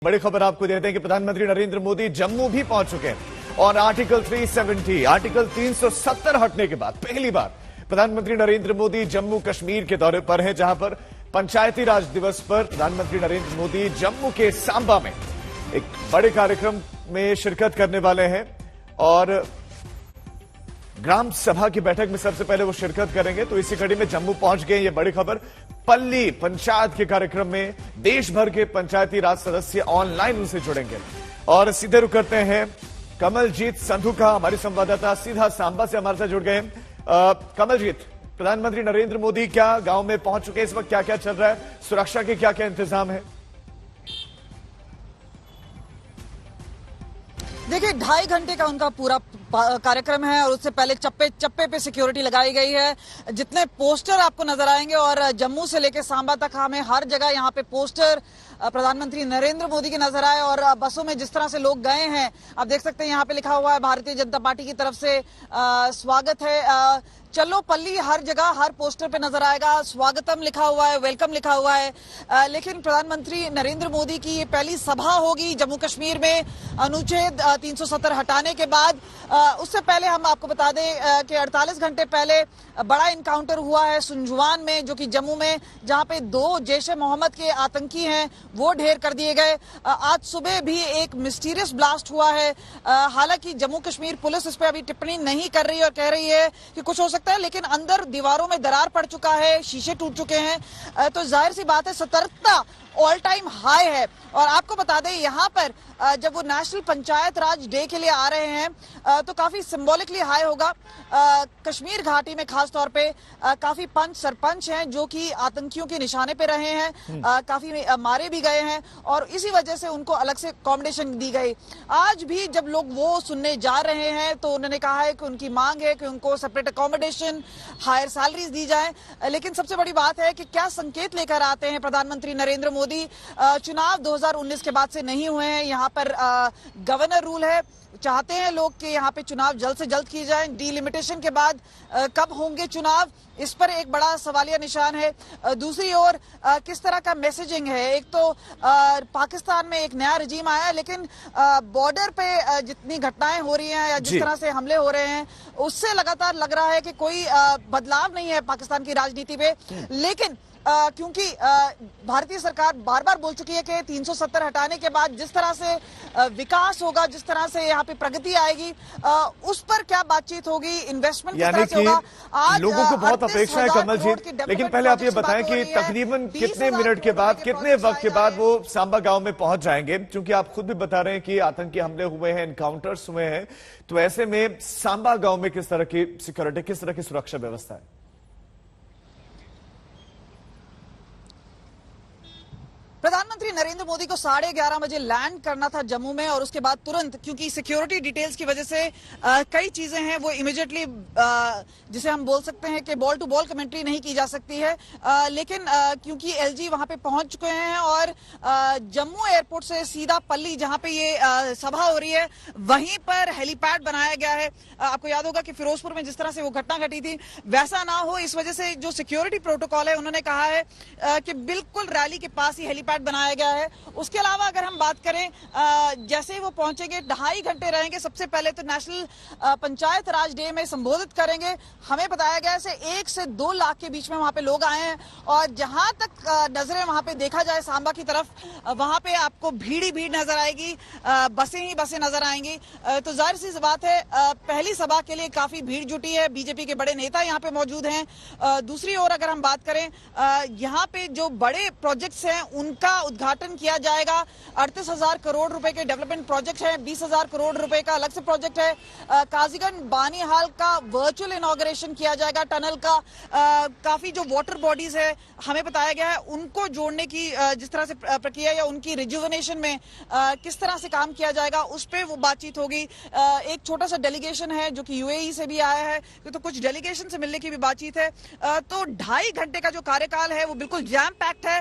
बड़ी खबर आपको देते हैं कि प्रधानमंत्री नरेंद्र मोदी जम्मू भी पहुंच चुके हैं और आर्टिकल 370 हटने के बाद पहली बार प्रधानमंत्री नरेंद्र मोदी जम्मू कश्मीर के दौरे पर हैं, जहां पर पंचायती राज दिवस पर प्रधानमंत्री नरेंद्र मोदी जम्मू के सांबा में एक बड़े कार्यक्रम में शिरकत करने वाले हैं और ग्राम सभा की बैठक में सबसे पहले वो शिरकत करेंगे। तो इसी कड़ी में जम्मू पहुंच गए। ये बड़ी खबर, पल्ली पंचायत के कार्यक्रम में देश भर के पंचायती राज सदस्य ऑनलाइन उनसे जुड़ेंगे और सीधे रुक करते हैं कमलजीत संधू का। हमारी संवाददाता सीधा सांबा से हमारे साथ जुड़ गए। कमलजीत, प्रधानमंत्री नरेंद्र मोदी क्या गांव में पहुंच चुके हैं? इस वक्त क्या क्या चल रहा है? सुरक्षा के क्या क्या इंतजाम है? देखिए, 2.5 घंटे का उनका पूरा कार्यक्रम है और उससे पहले चप्पे चप्पे पे सिक्योरिटी लगाई गई है। जितने पोस्टर आपको नजर आएंगे और जम्मू से लेकर सांबा तक हमें हर जगह यहाँ पे पोस्टर प्रधानमंत्री नरेंद्र मोदी के नजर आए और बसों में जिस तरह से लोग गए हैं आप देख सकते हैं। यहाँ पे लिखा हुआ है भारतीय जनता पार्टी की तरफ से स्वागत है, चलो पल्ली, हर जगह हर पोस्टर पे नजर आएगा स्वागतम लिखा हुआ है, वेलकम लिखा हुआ है। लेकिन प्रधानमंत्री नरेंद्र मोदी की ये पहली सभा होगी जम्मू कश्मीर में अनुच्छेद 370 हटाने के बाद। उससे पहले हम आपको बता दें कि 48 घंटे पहले बड़ा इनकाउंटर हुआ है सुंजवान में, जो कि जम्मू में, जहां पे 2 जैश-ए मोहम्मद के आतंकी हैं वो ढेर कर दिए गए। आज सुबह भी एक मिस्टीरियस ब्लास्ट हुआ है। हालांकि जम्मू कश्मीर पुलिस इस पर अभी टिप्पणी नहीं कर रही और कह रही है कि कुछ हो सकता है, लेकिन अंदर दीवारों में दरार पड़ चुका है, शीशे टूट चुके हैं। तो जाहिर सी बात है सतर्कता ऑल टाइम हाई है। और आपको बता दें यहाँ पर जब वो नेशनल पंचायत राज डे के लिए आ रहे हैं तो काफी सिंबॉलिकली हाई होगा। कश्मीर घाटी में खास तौर पे काफी पंच सरपंच हैं जो कि आतंकियों के निशाने पे रहे हैं, काफी मारे भी गए हैं और इसी वजह से उनको अलग से अकोमोडेशन दी गई। आज भी जब लोग वो सुनने जा रहे हैं तो उन्होंने कहा है कि उनकी मांग है कि उनको सेपरेट अकोमोडेशन, हायर सैलरीज दी जाए। लेकिन सबसे बड़ी बात है कि क्या संकेत लेकर आते हैं प्रधानमंत्री नरेंद्र मोदी। चुनाव 2019 के बाद से नहीं हुए हैं, यहाँ पर गवर्नर रूल है, चाहते हैं लोग कि यहाँ पे चुनाव जल्द से जल्द किए जाएं। डीलिमिटेशन के बाद कब होंगे चुनाव, इस पर एक बड़ा सवालिया निशान है। दूसरी ओर किस तरह का मैसेजिंग है। एक तो पाकिस्तान में एक नया रजीम आया है, लेकिन बॉर्डर पे जितनी घटनाएं हो रही हैं या जिस तरह से हमले हो रहे हैं उससे लगातार लग रहा है कि कोई बदलाव नहीं है पाकिस्तान की राजनीति पे। लेकिन क्योंकि भारतीय सरकार बार बार बोल चुकी है कि 370 हटाने के बाद जिस तरह से विकास होगा, जिस तरह से यहाँ पे प्रगति आएगी, उस पर क्या बातचीत होगी, इन्वेस्टमेंट किस तरह से होगा। आज लोगों को बहुत अपेक्षा है कमलजीत, लेकिन पहले आप ये बताएं कि तकरीबन कितने मिनट के बाद, कितने वक्त के बाद वो सांबा गांव में पहुंच जाएंगे? क्योंकि आप खुद भी बता रहे हैं कि आतंकी हमले हुए हैं, एनकाउंटर्स हुए हैं, तो ऐसे में सांबा गांव में किस तरह की सिक्योरिटी, किस तरह की सुरक्षा व्यवस्था है? प्रधानमंत्री नरेंद्र मोदी को 11:30 बजे लैंड करना था जम्मू में और उसके बाद तुरंत, क्योंकि सिक्योरिटी डिटेल्स की वजह से कई चीजें हैं वो इमीडिएटली, जिसे हम बोल सकते हैं कि बॉल टू बॉल कमेंट्री नहीं की जा सकती है। लेकिन क्योंकि एलजी वहां पे पहुंच चुके हैं और जम्मू एयरपोर्ट से सीधा पल्ली, जहां पे ये सभा हो रही है, वहीं पर हेलीपैड बनाया गया है। आपको याद होगा कि फिरोजपुर में जिस तरह से वो घटना घटी थी, वैसा ना हो इस वजह से जो सिक्योरिटी प्रोटोकॉल है उन्होंने कहा है कि बिल्कुल रैली के पास ही हेलीपैड बनाया गया है। उसके अलावा अगर हम बात करें, जैसे ही वो पहुंचेंगे 2.5 घंटे रहेंगे। सबसे पहले तो नेशनल पंचायत राज डे में संबोधित करेंगे। हमें बताया गया है 1 से 2 लाख के बीच में वहां पे लोग आए हैं और जहां तक नजरें वहां पे देखा जाए सांबा की तरफ, वहां पे आपको भीड़ ही भीड़ नजर आएगी, बसें ही बसें नजर आएंगी। तो जाहिर सी बात है पहली सभा के लिए काफी भीड़ जुटी है, बीजेपी के बड़े नेता यहाँ पे मौजूद हैं। दूसरी ओर अगर हम बात करें, यहाँ पे जो बड़े प्रोजेक्ट्स हैं उनका उद्घाटन किया जाएगा। 38,000 करोड़ रुपए के डेवलपमेंट प्रोजेक्ट है, 20,000 करोड़ रुपए का अलग से प्रोजेक्ट है। काजीगंज बानीहाल का वर्चुअल इनॉग्रेशन किया जाएगा, टनल का। काफी जो वाटर बॉडीज है हमें बताया गया है उनको जोड़ने की जिस तरह से प्रक्रिया या उनकी रिजुवनेशन में किस तरह से काम किया जाएगा उस पर वो बातचीत होगी। एक छोटा सा डेलीगेशन है जो कि यूएई से भी आया है, तो कुछ डेलीगेशन से मिलने की भी बातचीत है। तो 2.5 घंटे का जो कार्यकाल है वो बिल्कुल जैम पैक्ड है